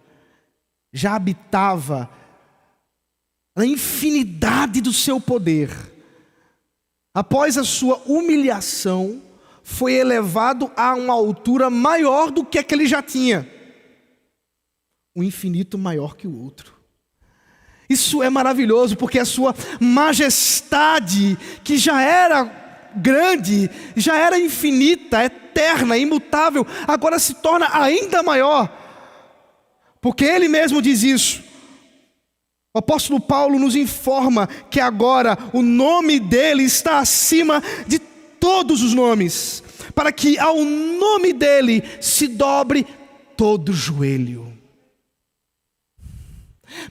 já habitava na infinidade do seu poder, após a sua humilhação, foi elevado a uma altura maior do que a que ele já tinha. Um infinito maior que o outro. Isso é maravilhoso, porque a sua majestade, que já era grande, já era infinita, eterna, imutável, agora se torna ainda maior. Porque Ele mesmo diz isso. O apóstolo Paulo nos informa que agora o nome dEle está acima de todos os nomes, para que ao nome dEle se dobre todo joelho,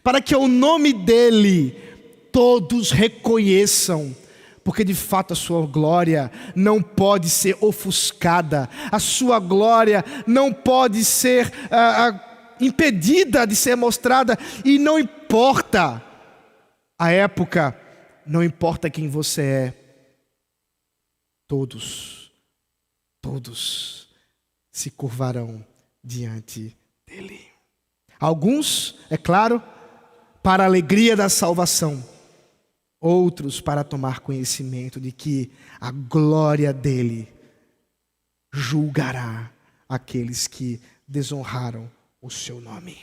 para que ao nome dEle todos reconheçam, porque de fato a sua glória não pode ser ofuscada, a sua glória não pode ser impedida de ser mostrada, e não importa a época, não importa quem você é, todos se curvarão diante dele. Alguns, é claro, para a alegria da salvação, outros para tomar conhecimento de que a glória dele julgará aqueles que desonraram o seu nome.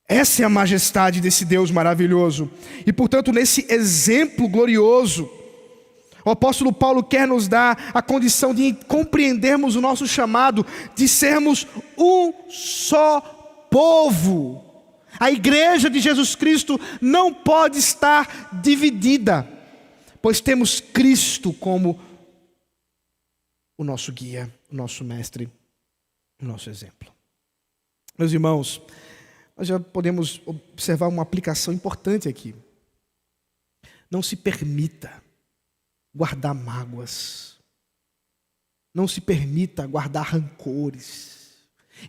Essa é a majestade desse Deus maravilhoso. E portanto, nesse exemplo glorioso, O apóstolo Paulo quer nos dar a condição de compreendermos o nosso chamado, de sermos um só povo. A igreja de Jesus Cristo não pode estar dividida, pois temos Cristo como o nosso guia, o nosso mestre, o nosso exemplo. Meus irmãos, nós já podemos observar uma aplicação importante aqui. Não se permita guardar mágoas. Não se permita guardar rancores.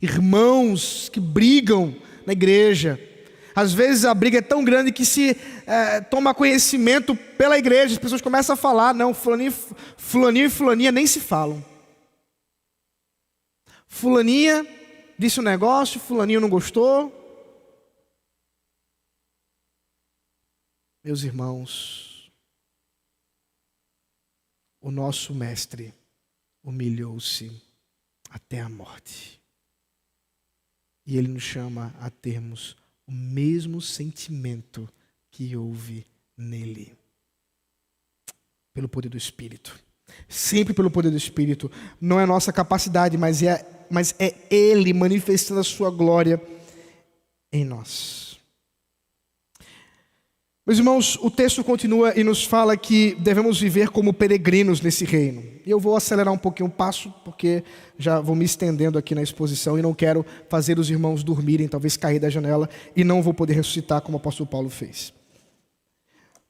Irmãos que brigam na igreja. Às vezes a briga é tão grande que se toma conhecimento pela igreja. As pessoas começam a falar, não, fulaninho e fulaninha nem se falam. Fulaninha disse um negócio, fulaninho não gostou. Meus irmãos, o nosso mestre humilhou-se até a morte. E ele nos chama a termos o mesmo sentimento que houve nele. Pelo poder do Espírito. Sempre pelo poder do Espírito. Não é nossa capacidade, mas é Ele manifestando a sua glória em nós. Meus irmãos, o texto continua e nos fala que devemos viver como peregrinos nesse reino. E eu vou acelerar um pouquinho o passo, porque já vou me estendendo aqui na exposição e não quero fazer os irmãos dormirem, talvez cair da janela, e não vou poder ressuscitar como o apóstolo Paulo fez.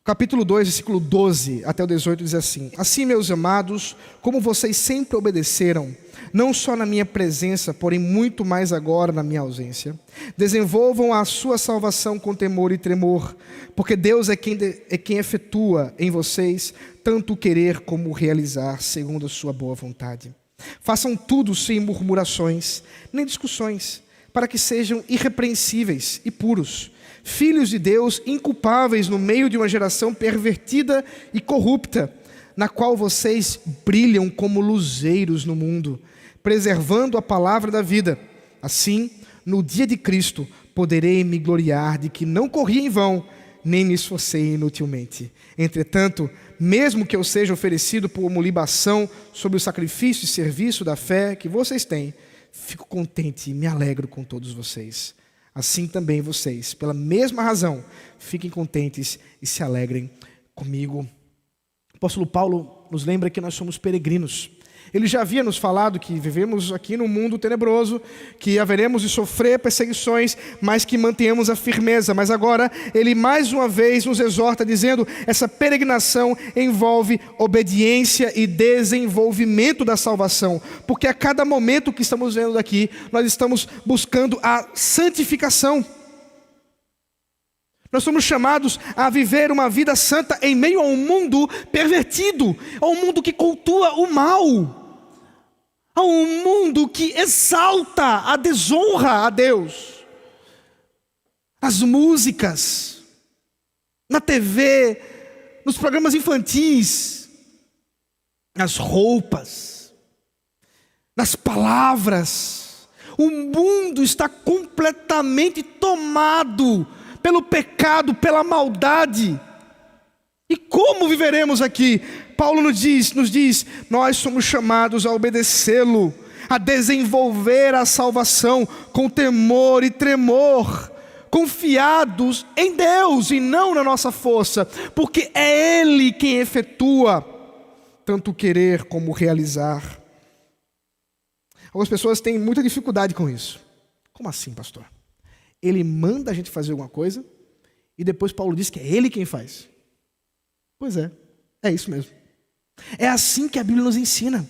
Capítulo 2, versículo 12 até o 18 diz assim: Assim, meus amados, como vocês sempre obedeceram, não só na minha presença, porém muito mais agora na minha ausência, desenvolvam a sua salvação com temor e tremor, porque Deus é quem efetua em vocês tanto o querer como o realizar, segundo a sua boa vontade. Façam tudo sem murmurações, nem discussões, para que sejam irrepreensíveis e puros, filhos de Deus, inculpáveis no meio de uma geração pervertida e corrupta, na qual vocês brilham como luzeiros no mundo, preservando a palavra da vida. Assim, no dia de Cristo, poderei me gloriar de que não corri em vão, nem me esforcei inutilmente. Entretanto, mesmo que eu seja oferecido como libação sobre o sacrifício e serviço da fé que vocês têm, fico contente e me alegro com todos vocês. Assim também vocês, pela mesma razão, fiquem contentes e se alegrem comigo. O apóstolo Paulo nos lembra que nós somos peregrinos. Ele já havia nos falado que vivemos aqui num mundo tenebroso, que haveremos de sofrer perseguições, mas que mantenhamos a firmeza. Mas agora ele mais uma vez nos exorta dizendo, essa peregrinação envolve obediência e desenvolvimento da salvação. Porque a cada momento que estamos vendo aqui, nós estamos buscando a santificação. Nós somos chamados a viver uma vida santa em meio a um mundo pervertido, a um mundo que cultua o mal, a um mundo que exalta a desonra a Deus. As músicas, na TV, nos programas infantis, nas roupas, nas palavras. O mundo está completamente tomado pelo pecado, pela maldade. E como viveremos aqui? Paulo nos diz, nós somos chamados a obedecê-lo, a desenvolver a salvação com temor e tremor, confiados em Deus e não na nossa força, porque é Ele quem efetua tanto o querer como o realizar. Algumas pessoas têm muita dificuldade com isso. Como assim, pastor? Ele manda a gente fazer alguma coisa e depois Paulo diz que é Ele quem faz. Pois é isso mesmo. É assim que a Bíblia nos ensina.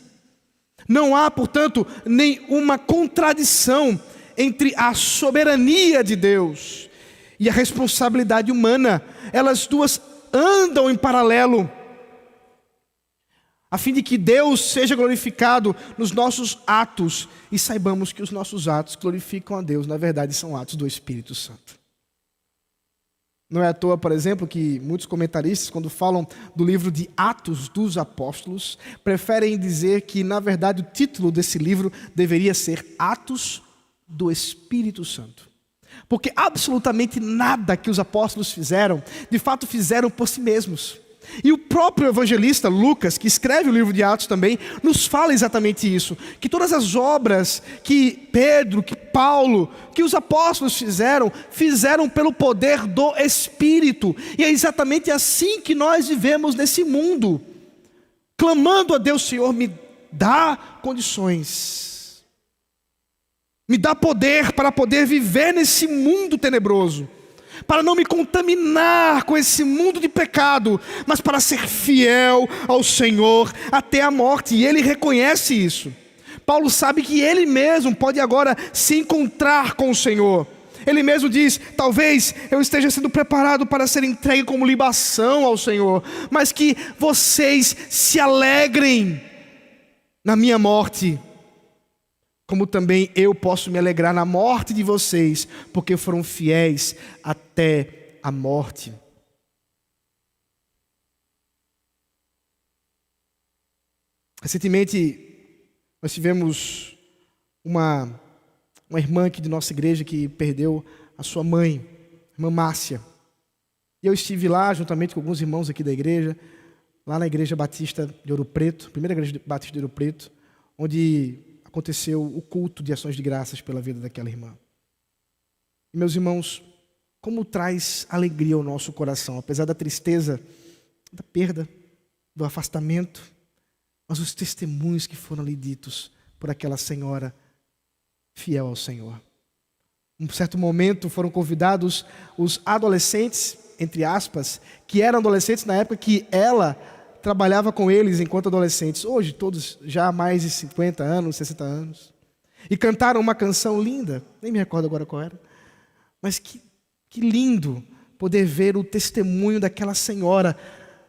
Não há, portanto, nenhuma contradição entre a soberania de Deus e a responsabilidade humana. Elas duas andam em paralelo, a fim de que Deus seja glorificado nos nossos atos, e saibamos que os nossos atos glorificam a Deus, na verdade são atos do Espírito Santo. Não é à toa, por exemplo, que muitos comentaristas, quando falam do livro de Atos dos Apóstolos, preferem dizer que, na verdade, o título desse livro deveria ser Atos do Espírito Santo. Porque absolutamente nada que os apóstolos fizeram, de fato fizeram por si mesmos. E o próprio evangelista Lucas, que escreve o livro de Atos também, nos fala exatamente isso, que todas as obras que Pedro, que Paulo, que os apóstolos fizeram pelo poder do Espírito. E é exatamente assim que nós vivemos nesse mundo, clamando a Deus: Senhor, me dá condições, me dá poder para poder viver nesse mundo tenebroso, para não me contaminar com esse mundo de pecado, mas para ser fiel ao Senhor até a morte. E ele reconhece isso. Paulo sabe que ele mesmo pode agora se encontrar com o Senhor. Ele mesmo diz: talvez eu esteja sendo preparado para ser entregue como libação ao Senhor, mas que vocês se alegrem na minha morte, como também eu posso me alegrar na morte de vocês, porque foram fiéis até a morte. Recentemente, nós tivemos uma irmã aqui de nossa igreja que perdeu a sua mãe, a irmã Márcia. E eu estive lá, juntamente com alguns irmãos aqui da igreja, lá na Igreja Batista de Ouro Preto, primeira Igreja Batista de Ouro Preto, onde aconteceu o culto de ações de graças pela vida daquela irmã. E, meus irmãos, como traz alegria ao nosso coração, apesar da tristeza, da perda, do afastamento, mas os testemunhos que foram ali ditos por aquela senhora fiel ao Senhor. Em um certo momento foram convidados os adolescentes, entre aspas, que eram adolescentes na época que ela trabalhava com eles enquanto adolescentes, hoje todos já há mais de 50 anos, 60 anos, e cantaram uma canção linda, nem me recordo agora qual era, mas que lindo poder ver o testemunho daquela senhora,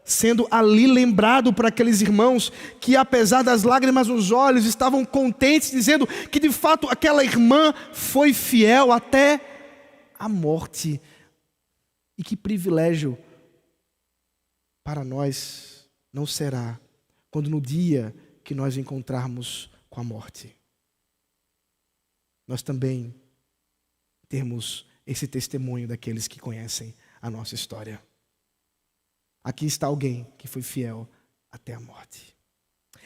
sendo ali lembrado por aqueles irmãos que, apesar das lágrimas nos olhos, estavam contentes, dizendo que de fato aquela irmã foi fiel até a morte. E que privilégio para nós não será quando no dia que nós encontrarmos com a morte, nós também temos esse testemunho daqueles que conhecem a nossa história. Aqui está alguém que foi fiel até a morte.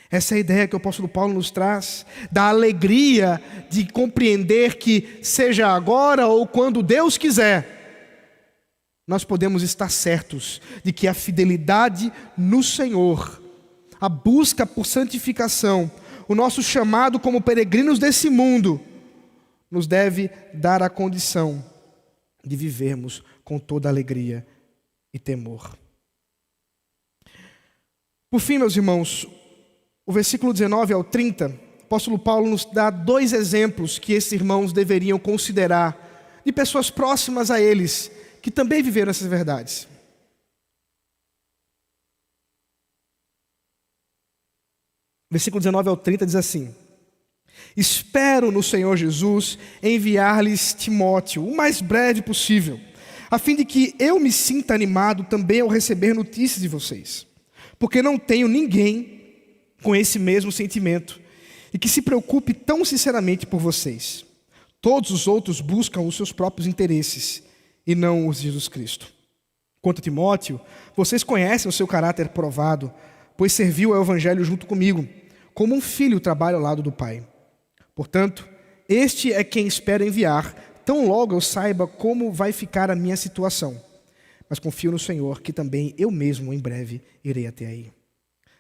Essa é a ideia que o apóstolo Paulo nos traz, da alegria de compreender que, seja agora ou quando Deus quiser, nós podemos estar certos de que a fidelidade no Senhor, a busca por santificação, o nosso chamado como peregrinos desse mundo, nos deve dar a condição de vivermos com toda alegria e temor. Por fim, meus irmãos, o versículo 19 ao 30, o apóstolo Paulo nos dá 2 exemplos que esses irmãos deveriam considerar, de pessoas próximas a eles, que também viveram essas verdades. Versículo 19 ao 30 diz assim: espero no Senhor Jesus enviar-lhes Timóteo o mais breve possível, a fim de que eu me sinta animado também ao receber notícias de vocês, porque não tenho ninguém com esse mesmo sentimento e que se preocupe tão sinceramente por vocês. Todos os outros buscam os seus próprios interesses e não os de Jesus Cristo. Quanto a Timóteo, vocês conhecem o seu caráter provado, pois serviu ao Evangelho junto comigo, como um filho trabalha ao lado do pai. Portanto, este é quem espero enviar, tão logo eu saiba como vai ficar a minha situação. Mas confio no Senhor, que também eu mesmo em breve irei até aí.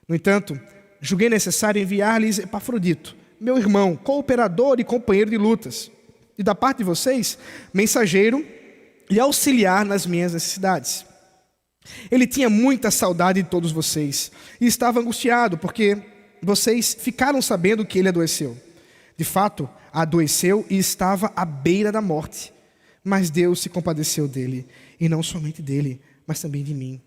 No entanto, julguei necessário enviar-lhes Epafrodito, meu irmão, cooperador e companheiro de lutas, e da parte de vocês, mensageiro e auxiliar nas minhas necessidades. Ele tinha muita saudade de todos vocês e estava angustiado, porque vocês ficaram sabendo que ele adoeceu. De fato, adoeceu e estava à beira da morte. Mas Deus se compadeceu dele, e não somente dele, mas também de mim,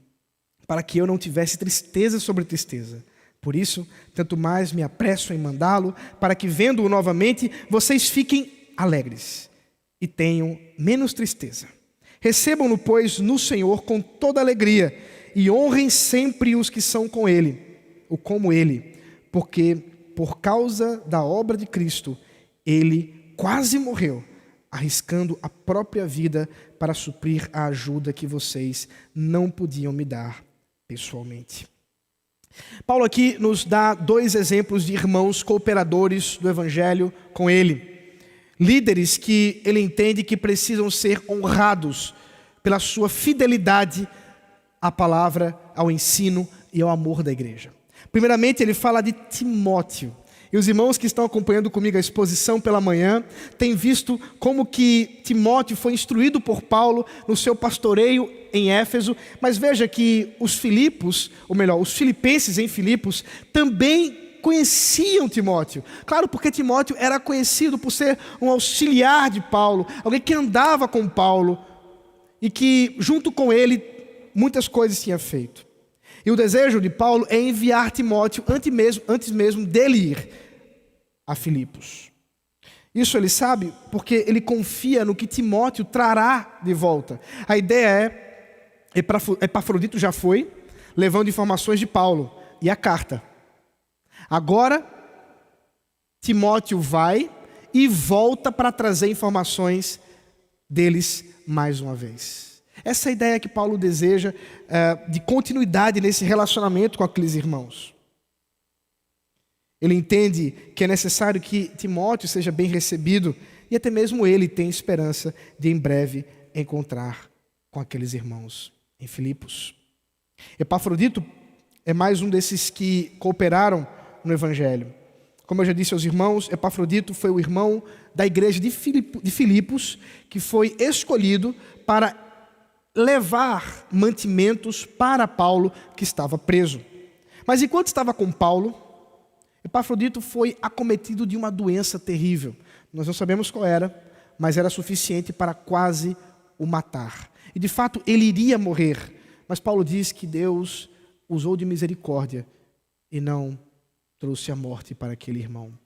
para que eu não tivesse tristeza sobre tristeza. Por isso, tanto mais me apresso em mandá-lo, para que, vendo-o novamente, vocês fiquem alegres e tenham menos tristeza. Recebam-no, pois, no Senhor com toda alegria, e honrem sempre os que são com ele, ou como ele, porque, por causa da obra de Cristo, ele quase morreu, arriscando a própria vida para suprir a ajuda que vocês não podiam me dar pessoalmente. Paulo aqui nos dá 2 exemplos de irmãos cooperadores do Evangelho com ele. Líderes que ele entende que precisam ser honrados pela sua fidelidade à palavra, ao ensino e ao amor da igreja. Primeiramente, ele fala de Timóteo. E os irmãos que estão acompanhando comigo a exposição pela manhã têm visto como que Timóteo foi instruído por Paulo no seu pastoreio em Éfeso. Mas veja que os filipenses em Filipos também conheciam Timóteo. Claro, porque Timóteo era conhecido por ser um auxiliar de Paulo, alguém que andava com Paulo e que junto com ele muitas coisas tinha feito. E o desejo de Paulo é enviar Timóteo antes mesmo dele ir a Filipos. Isso ele sabe porque ele confia no que Timóteo trará de volta. A ideia é, Epafrodito já foi, levando informações de Paulo e a carta. Agora, Timóteo vai e volta para trazer informações deles mais uma vez. Essa é a ideia que Paulo deseja de continuidade nesse relacionamento com aqueles irmãos. Ele entende que é necessário que Timóteo seja bem recebido e até mesmo ele tem esperança de em breve encontrar com aqueles irmãos em Filipos. Epafrodito é mais um desses que cooperaram no Evangelho. Como eu já disse aos irmãos, Epafrodito foi o irmão da igreja de Filipos que foi escolhido para levar mantimentos para Paulo, que estava preso. Mas enquanto estava com Paulo, Epafrodito foi acometido de uma doença terrível. Nós não sabemos qual era, mas era suficiente para quase o matar. E de fato ele iria morrer, mas Paulo diz que Deus usou de misericórdia e não trouxe a morte para aquele irmão.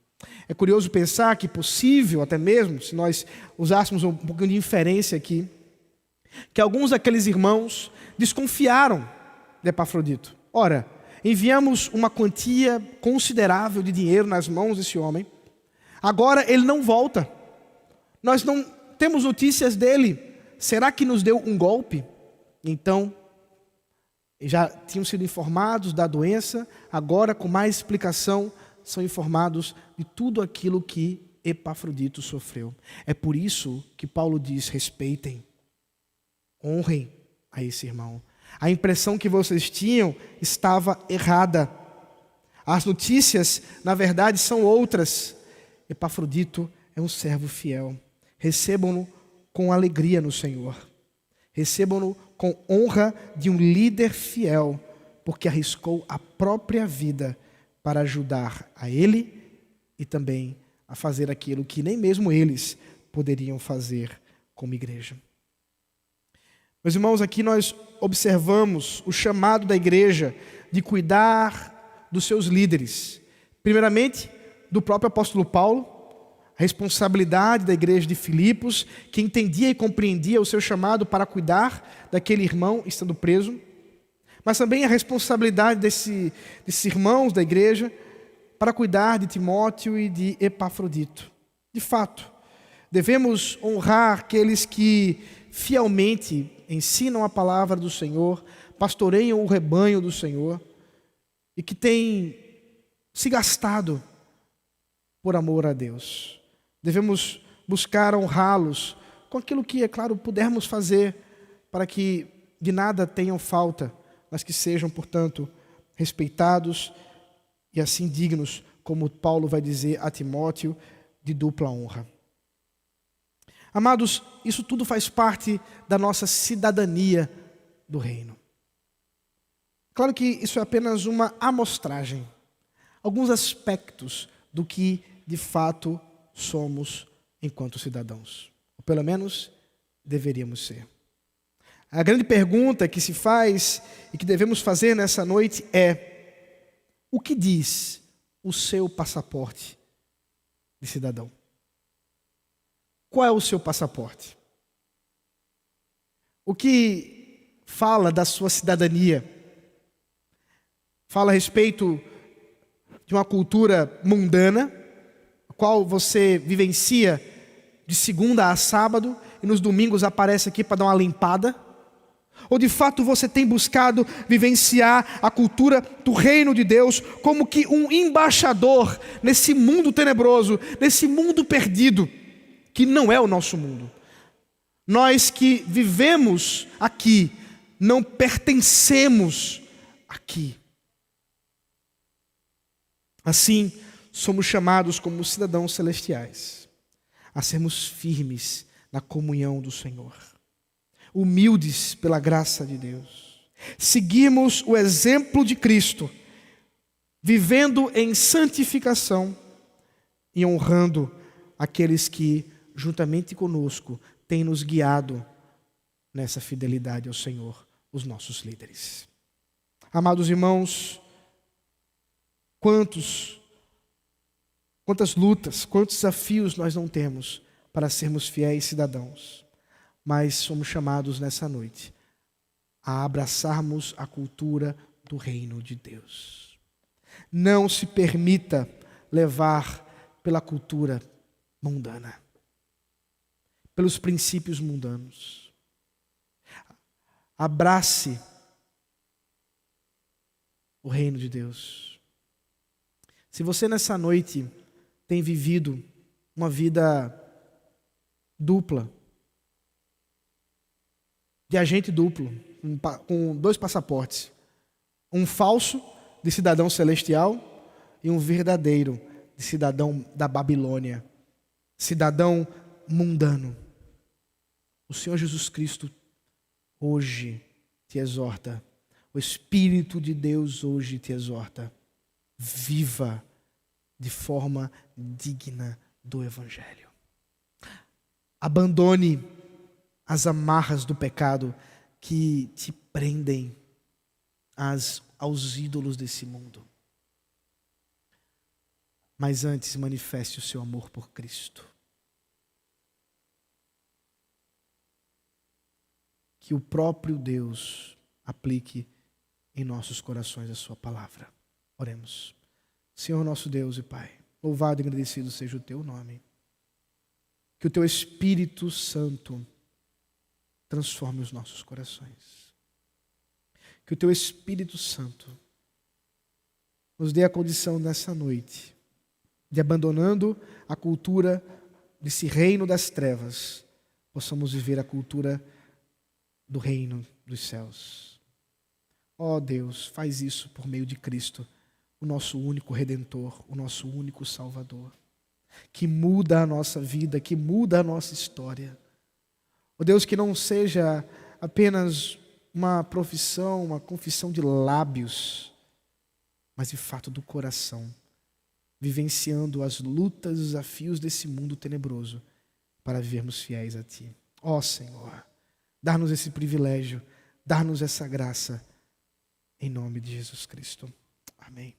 É curioso pensar que possível, até mesmo, se nós usássemos um pouquinho de inferência aqui, que alguns daqueles irmãos desconfiaram de Epafrodito. Ora, enviamos uma quantia considerável de dinheiro nas mãos desse homem. Agora ele não volta. Nós não temos notícias dele. Será que nos deu um golpe? Então, já tinham sido informados da doença. Agora, com mais explicação, são informados de tudo aquilo que Epafrodito sofreu. É por isso que Paulo diz: respeitem, honrem a esse irmão. A impressão que vocês tinham estava errada. As notícias, na verdade, são outras. Epafrodito é um servo fiel. Recebam-no com alegria no Senhor. Recebam-no com honra de um líder fiel, porque arriscou a própria vida para ajudar a ele e também a fazer aquilo que nem mesmo eles poderiam fazer como igreja. Meus irmãos, aqui nós observamos o chamado da igreja de cuidar dos seus líderes. Primeiramente, do próprio apóstolo Paulo, a responsabilidade da igreja de Filipos, que entendia e compreendia o seu chamado para cuidar daquele irmão estando preso, mas também a responsabilidade desses irmãos da igreja para cuidar de Timóteo e de Epafrodito. De fato, devemos honrar aqueles que fielmente ensinam a palavra do Senhor, pastoreiam o rebanho do Senhor e que têm se gastado por amor a Deus. Devemos buscar honrá-los com aquilo que, é claro, pudermos fazer para que de nada tenham falta, mas que sejam, portanto, respeitados e assim dignos, como Paulo vai dizer a Timóteo, de dupla honra. Amados, isso tudo faz parte da nossa cidadania do reino. Claro que isso é apenas uma amostragem, alguns aspectos do que de fato somos enquanto cidadãos, ou pelo menos deveríamos ser. A grande pergunta que se faz e que devemos fazer nessa noite é: o que diz o seu passaporte de cidadão? Qual é o seu passaporte? O que fala da sua cidadania? Fala a respeito de uma cultura mundana, a qual você vivencia de segunda a sábado e nos domingos aparece aqui para dar uma limpada? Ou de fato você tem buscado vivenciar a cultura do reino de Deus como que um embaixador nesse mundo tenebroso, nesse mundo perdido, que não é o nosso mundo? Nós que vivemos aqui, não pertencemos aqui. Assim, somos chamados como cidadãos celestiais a sermos firmes na comunhão do Senhor, humildes pela graça de Deus, seguirmos o exemplo de Cristo, vivendo em santificação e honrando aqueles que, juntamente conosco, têm nos guiado nessa fidelidade ao Senhor, os nossos líderes. Amados irmãos, quantas lutas, quantos desafios nós não temos para sermos fiéis cidadãos, mas somos chamados nessa noite a abraçarmos a cultura do reino de Deus. Não se permita levar pela cultura mundana, pelos princípios mundanos. Abrace o reino de Deus. Se você nessa noite tem vivido uma vida dupla, de agente duplo, com 2 passaportes, um falso de cidadão celestial e um verdadeiro de cidadão da Babilônia, cidadão mundano, o Senhor Jesus Cristo hoje te exorta, o Espírito de Deus hoje te exorta: viva de forma digna do Evangelho. Abandone as amarras do pecado que te prendem aos ídolos desse mundo. Mas antes manifeste o seu amor por Cristo. Que o próprio Deus aplique em nossos corações a sua palavra. Oremos. Senhor nosso Deus e Pai, louvado e agradecido seja o teu nome. Que o teu Espírito Santo transforme os nossos corações. Que o teu Espírito Santo nos dê a condição nessa noite de, abandonando a cultura desse reino das trevas, possamos viver a cultura do reino dos céus. Ó Deus, faz isso por meio de Cristo, o nosso único Redentor, o nosso único Salvador, que muda a nossa vida, que muda a nossa história. Ó Deus, que não seja apenas uma profissão, uma confissão de lábios, mas de fato do coração, vivenciando as lutas e os desafios desse mundo tenebroso para vivermos fiéis a Ti. Ó Senhor, dá-nos esse privilégio, dá-nos essa graça, em nome de Jesus Cristo. Amém.